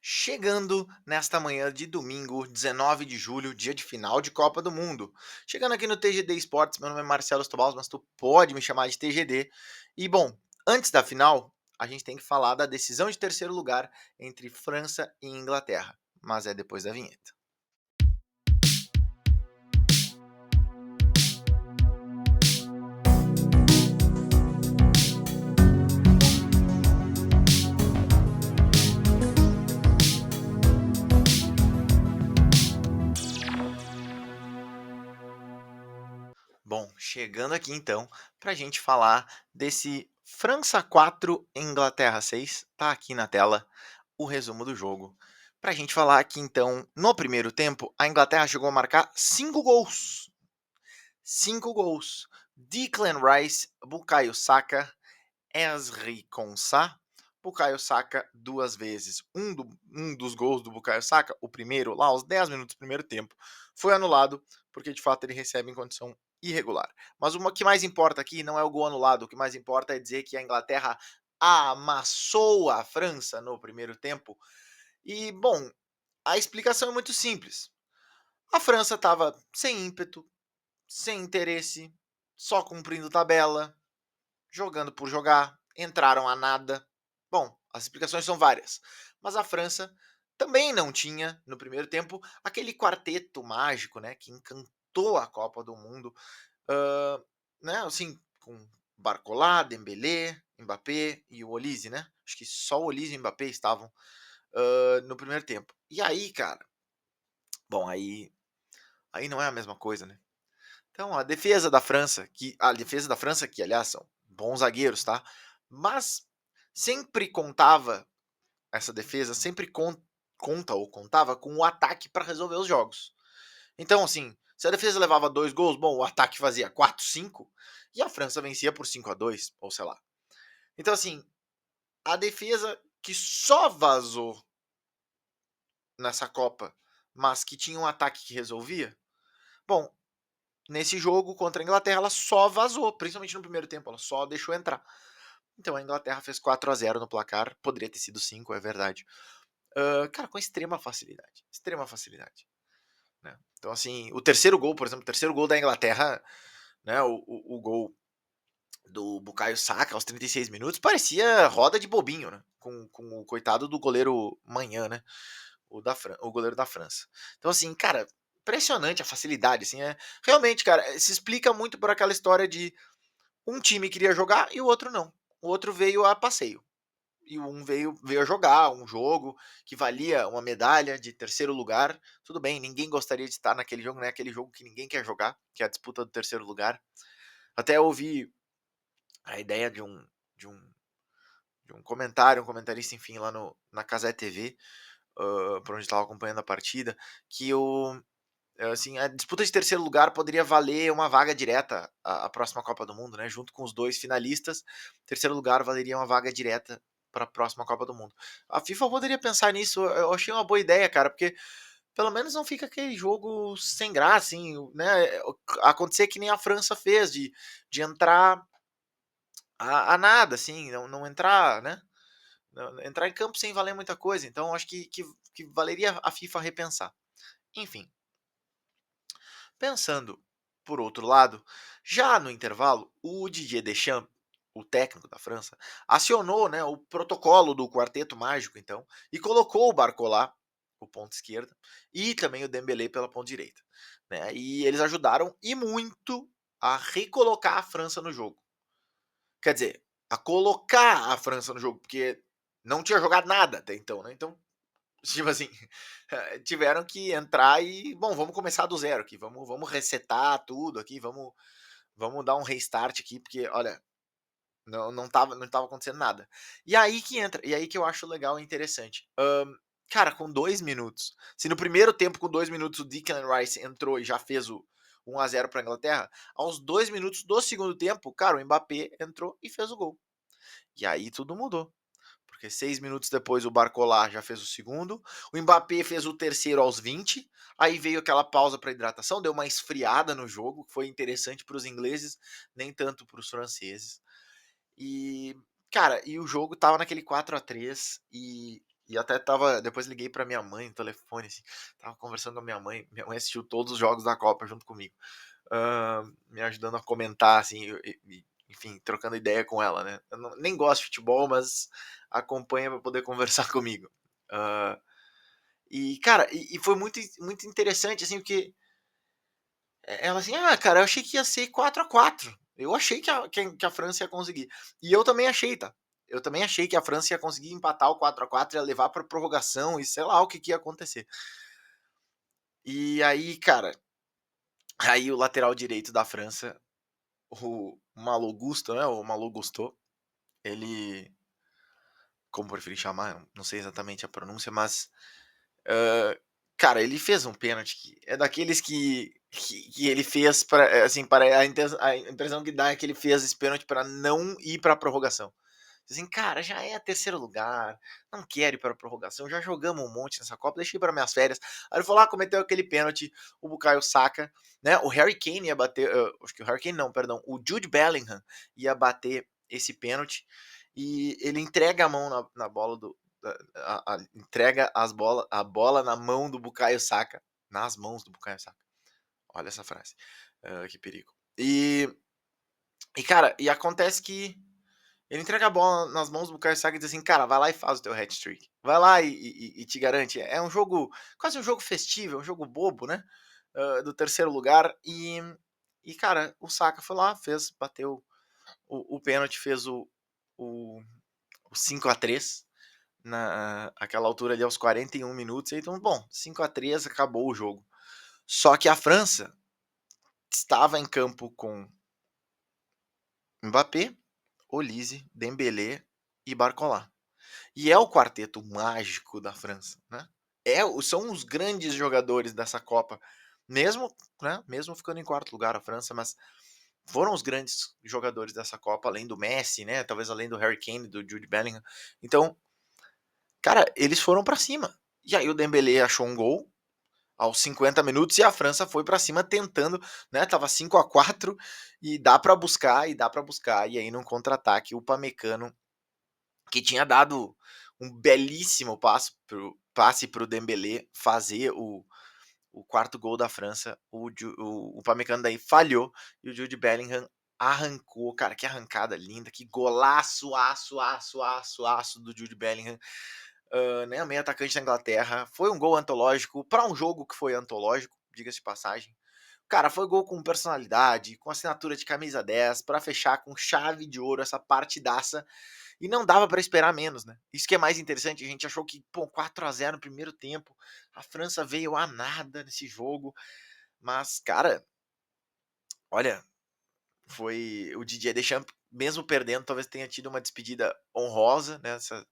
Chegando nesta manhã de domingo, 19 de julho, dia de final de Copa do Mundo. Chegando aqui no TGD Esportes, meu nome é Marcelo Stobaus, mas tu pode me chamar de TGD. E bom, antes da final, a gente tem que falar da decisão de terceiro lugar entre França e Inglaterra, mas é depois da vinheta. Bom, chegando aqui então para a gente falar desse França 4, Inglaterra 6. Tá aqui na tela o resumo do jogo. Para a gente falar aqui então, no primeiro tempo, a Inglaterra chegou a marcar 5 gols. 5 gols. Declan Rice, Bukayo Saka, Ezri Konsa. Bukayo Saka duas vezes. Um dos gols do Bukayo Saka, o primeiro, lá aos 10 minutos do primeiro tempo, foi anulado, porque de fato ele recebe em condição irregular. Mas o que mais importa aqui não é o gol anulado, o que mais importa é dizer que a Inglaterra amassou a França no primeiro tempo. E, bom, a explicação é muito simples. A França estava sem ímpeto, sem interesse, só cumprindo tabela, jogando por jogar, entraram a nada. Bom, as explicações são várias, mas a França também não tinha, no primeiro tempo, aquele quarteto mágico, né, que encantou a Copa do Mundo, hã, né, assim, com Barcola, Dembélé, Mbappé e o Olise, né, acho que só o Olise e o Mbappé estavam, no primeiro tempo. E aí, cara, bom, aí não é a mesma coisa, né. Então, a defesa da França, que aliás são bons zagueiros, tá? Mas sempre contava, essa defesa sempre conta ou contava com o ataque para resolver os jogos. Então, assim, se a defesa levava 2 gols, bom, o ataque fazia 4, 5 e a França vencia por 5-2 ou sei lá. Então, assim, a defesa que só vazou nessa Copa, mas que tinha um ataque que resolvia, bom, nesse jogo contra a Inglaterra, ela só vazou, principalmente no primeiro tempo, ela só deixou entrar. Então a Inglaterra fez 4-0 no placar, poderia ter sido 5, é verdade. Cara, com extrema facilidade, né. Então assim, o terceiro gol, por exemplo, o terceiro gol da Inglaterra, né, o gol do Bukayo Saka aos 36 minutos, parecia roda de bobinho, né, com o coitado do goleiro Manhã, né, o goleiro da França. Então assim, cara, impressionante a facilidade, assim, realmente, cara, se explica muito por aquela história de um time queria jogar e o outro não. O outro veio a passeio. E um veio a jogar um jogo que valia uma medalha de terceiro lugar. Tudo bem, ninguém gostaria de estar naquele jogo, né? Aquele jogo que ninguém quer jogar, que é a disputa do terceiro lugar. Até ouvi a ideia de um, de um comentário, um comentarista, enfim, lá no, na Casé TV, por onde estava acompanhando a partida, que assim, a disputa de terceiro lugar poderia valer uma vaga direta à próxima Copa do Mundo, né? Junto com os dois finalistas, terceiro lugar valeria uma vaga direta para a próxima Copa do Mundo. A FIFA poderia pensar nisso, eu achei uma boa ideia, cara, porque pelo menos não fica aquele jogo sem graça, assim, né? Acontecer que nem a França fez, de entrar a nada, assim, não entrar, né? Entrar em campo sem valer muita coisa. Então, acho que valeria a FIFA repensar. Enfim, pensando por outro lado, já no intervalo, o Didier Deschamps, o técnico da França, acionou, né, o protocolo do quarteto mágico, então, e colocou o Barcola, o ponto esquerda, e também o Dembélé pela ponta direita, né? E eles ajudaram e muito a recolocar a França no jogo. Quer dizer, a colocar a França no jogo, porque não tinha jogado nada até então, né? Então, tipo assim, tiveram que entrar e, bom, vamos começar do zero aqui, vamos resetar tudo aqui, vamos dar um restart aqui, porque, olha, não tava acontecendo nada. E aí que entra, e aí que eu acho legal e interessante. Cara, com 2 minutos, se no primeiro tempo, com 2 minutos, o Declan Rice entrou e já fez o 1-0 para a Inglaterra, aos 2 minutos do segundo tempo, cara, o Mbappé entrou e fez o gol. E aí tudo mudou. Porque 6 minutos depois o Barcola já fez o segundo, o Mbappé fez o terceiro aos 20, aí veio aquela pausa para hidratação, deu uma esfriada no jogo, que foi interessante para os ingleses, nem tanto para os franceses. E, cara, e o jogo tava naquele 4-3 e E até depois liguei pra minha mãe no telefone, assim, estava conversando com a minha mãe assistiu todos os jogos da Copa junto comigo, me ajudando a comentar, assim, enfim, trocando ideia com ela, né. Eu nem gosto de futebol, mas acompanha pra poder conversar comigo. Hã, e cara, foi muito interessante, assim, porque ela assim: "Ah, cara, eu achei que ia ser 4-4. Eu achei que a França ia conseguir". E eu também achei, tá. Eu também achei que a França ia conseguir empatar o 4-4, ia levar pra prorrogação e sei lá o que ia acontecer. E aí, cara, aí o lateral direito da França, o Malo Gusto, né, o Malo Gusto, ele, como preferir chamar, não sei exatamente a pronúncia, mas, hã, cara, ele fez um pênalti que é daqueles que ele fez pra, assim, para a impressão que dá é que ele fez esse pênalti pra não ir pra prorrogação. Assim, cara, já é terceiro lugar, não quero ir para a prorrogação, já jogamos um monte nessa Copa, deixa eu ir para minhas férias. Aí ele foi lá, cometeu aquele pênalti, o Bukayo Saka, né? O Harry Kane ia bater, acho que o Harry Kane não, perdão, o Jude Bellingham ia bater esse pênalti e ele entrega a mão na bola entrega a bola na mão do Bukayo Saka, nas mãos do Bukayo Saka. Olha essa frase, que perigo. E cara, e acontece que ele entrega a bola nas mãos do Bukayo Saka e diz assim: "Cara, vai lá e faz o teu hat-trick. Vai lá e te garante". É um jogo, quase um jogo festivo, é um jogo bobo, né, do terceiro lugar e cara, o Saka foi lá, fez, bateu o pênalti, fez o o 5-3 na aquela altura ali aos 41 minutos, então bom, 5-3 acabou o jogo. Só que a França estava em campo com Mbappé, Olise, Dembélé e Barcola. E é o quarteto mágico da França, né. São os grandes jogadores dessa Copa, mesmo, né, mesmo ficando em quarto lugar a França, mas foram os grandes jogadores dessa Copa, além do Messi, né, talvez além do Harry Kane, do Jude Bellingham. Então, cara, eles foram pra cima. E aí o Dembélé achou um gol aos 50 minutos e a França foi pra cima tentando, né, estava 5-4 e dá pra buscar, e dá pra buscar, e aí num contra-ataque o Upamecano, que tinha dado um belíssimo passe para o Dembélé fazer o quarto gol da França, o Upamecano daí falhou e o Jude Bellingham arrancou, cara, que arrancada linda, que golaço, aço, aço, aço, aço do Jude Bellingham, né, meio atacante da Inglaterra. Foi um gol antológico para um jogo que foi antológico, diga-se de passagem. Cara, foi gol com personalidade, com assinatura de camisa 10 para fechar com chave de ouro essa partidaça e não dava para esperar menos, né. Isso que é mais interessante, a gente achou que, pô, 4-0 no primeiro tempo, a França veio a nada nesse jogo, mas cara, olha, foi o Didier Deschamps, mesmo perdendo, talvez tenha tido uma despedida honrosa, né, essa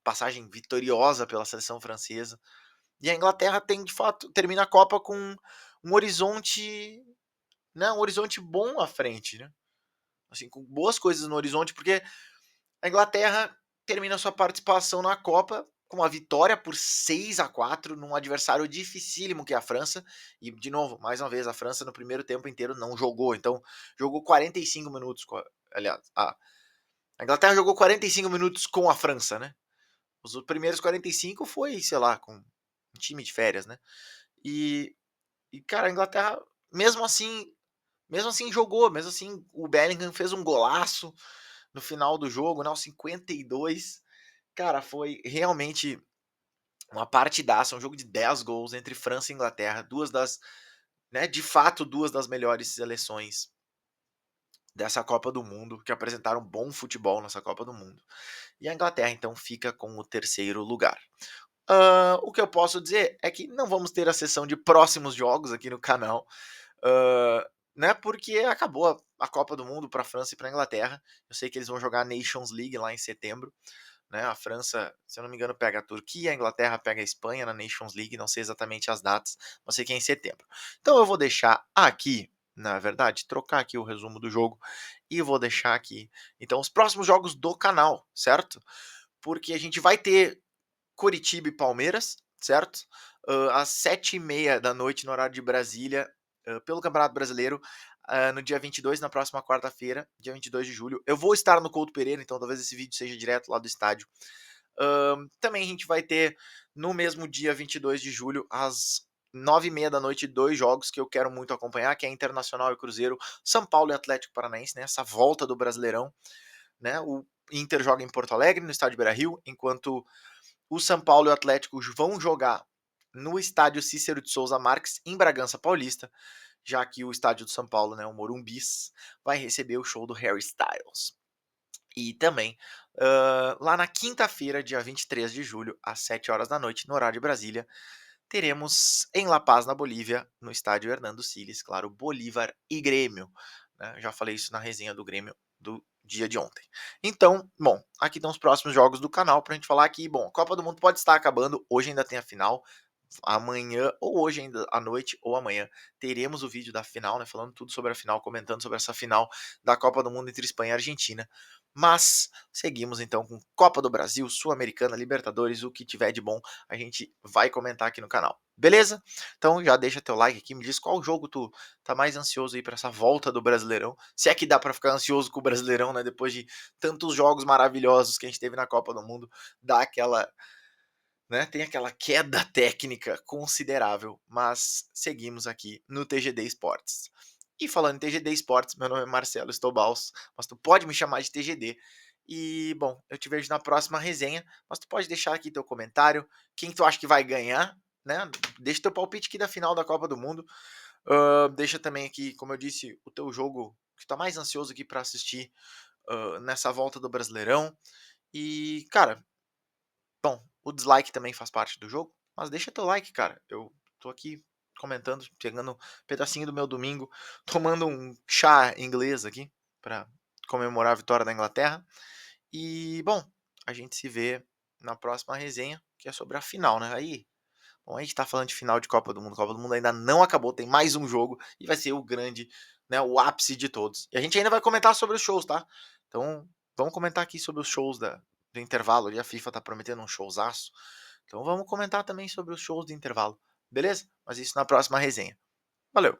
passagem vitoriosa pela seleção francesa. E a Inglaterra tem de fato termina a Copa com um horizonte, né, um horizonte bom à frente, né, assim, com boas coisas no horizonte, porque a Inglaterra termina sua participação na Copa com uma vitória por 6-4 num adversário dificílimo que é a França. E, de novo, mais uma vez, a França no primeiro tempo inteiro não jogou. Então, jogou 45 minutos. Aliás, a Inglaterra jogou 45 minutos com a França, né? Os primeiros 45 foi, sei lá, com um time de férias, né? E, cara, a Inglaterra, mesmo assim, jogou. Mesmo assim, o Bellingham fez um golaço no final do jogo, né, aos 52. Cara, foi realmente uma partidaça, um jogo de 10 gols entre França e Inglaterra, duas das, né, de fato, duas das melhores seleções dessa Copa do Mundo, que apresentaram bom futebol nessa Copa do Mundo. E a Inglaterra, então, fica com o terceiro lugar. O que eu posso dizer é que não vamos ter a sessão de próximos jogos aqui no canal, hã, né, porque acabou a Copa do Mundo para a França e para a Inglaterra. Eu sei que eles vão jogar a Nations League lá em setembro, né, a França, se eu não me engano, pega a Turquia, a Inglaterra pega a Espanha na Nations League, não sei exatamente as datas, mas sei que é em setembro. Então eu vou deixar aqui, na verdade, trocar aqui o resumo do jogo e vou deixar aqui, então, os próximos jogos do canal, certo? Porque a gente vai ter Coritiba e Palmeiras, certo? Às 7h30 da noite no horário de Brasília, pelo Campeonato Brasileiro, no dia 22, na próxima quarta-feira, dia 22 de julho. Eu vou estar no Couto Pereira, então talvez esse vídeo seja direto lá do estádio. Também a gente vai ter no mesmo dia 22 de julho, às 21h30, 2 jogos que eu quero muito acompanhar, que é Internacional e Cruzeiro, São Paulo e Atlético Paranaense, né, essa volta do Brasileirão, né, o Inter joga em Porto Alegre, no estádio Beira-Rio, enquanto o São Paulo e o Atlético vão jogar no estádio Cícero de Souza Marques, em Bragança Paulista, já que o estádio do São Paulo, né, o Morumbis, vai receber o show do Harry Styles. E também, lá na quinta-feira, dia 23 de julho, às 7 horas da noite, no horário de Brasília, teremos em La Paz, na Bolívia, no estádio Hernando Siles, claro, Bolívar e Grêmio. Né? Já falei isso na resenha do Grêmio do dia de ontem. Então, bom, aqui estão os próximos jogos do canal pra gente falar que, bom, a Copa do Mundo pode estar acabando, hoje ainda tem a final, amanhã ou hoje ainda à noite ou amanhã teremos o vídeo da final, né, falando tudo sobre a final, comentando sobre essa final da Copa do Mundo entre Espanha e Argentina. Mas seguimos então com Copa do Brasil, Sul-Americana, Libertadores, o que tiver de bom, a gente vai comentar aqui no canal. Beleza? Então já deixa teu like aqui, me diz qual jogo tu tá mais ansioso aí para essa volta do Brasileirão. Se é que dá para ficar ansioso com o Brasileirão, né, depois de tantos jogos maravilhosos que a gente teve na Copa do Mundo, dá aquela, né, tem aquela queda técnica considerável, mas seguimos aqui no TGD Esportes. E falando em TGD Esportes, meu nome é Marcelo Estobals, mas tu pode me chamar de TGD. E, bom, eu te vejo na próxima resenha, mas tu pode deixar aqui teu comentário, quem tu acha que vai ganhar, né? Deixa teu palpite aqui da final da Copa do Mundo. Deixa também aqui, como eu disse, o teu jogo que tá mais ansioso aqui para assistir nessa volta do Brasileirão. E, cara, bom, o dislike também faz parte do jogo, mas deixa teu like, cara. Eu tô aqui comentando, pegando um pedacinho do meu domingo, tomando um chá inglês aqui para comemorar a vitória da Inglaterra. E, bom, a gente se vê na próxima resenha, que é sobre a final, né? Aí, bom, a gente tá falando de final de Copa do Mundo. Copa do Mundo ainda não acabou, tem mais um jogo e vai ser o grande, né, o ápice de todos. E a gente ainda vai comentar sobre os shows, tá? Então, vamos comentar aqui sobre os shows do intervalo. Ali a FIFA tá prometendo um showzaço. Então, vamos comentar também sobre os shows do intervalo, beleza? Mas isso na próxima resenha. Valeu!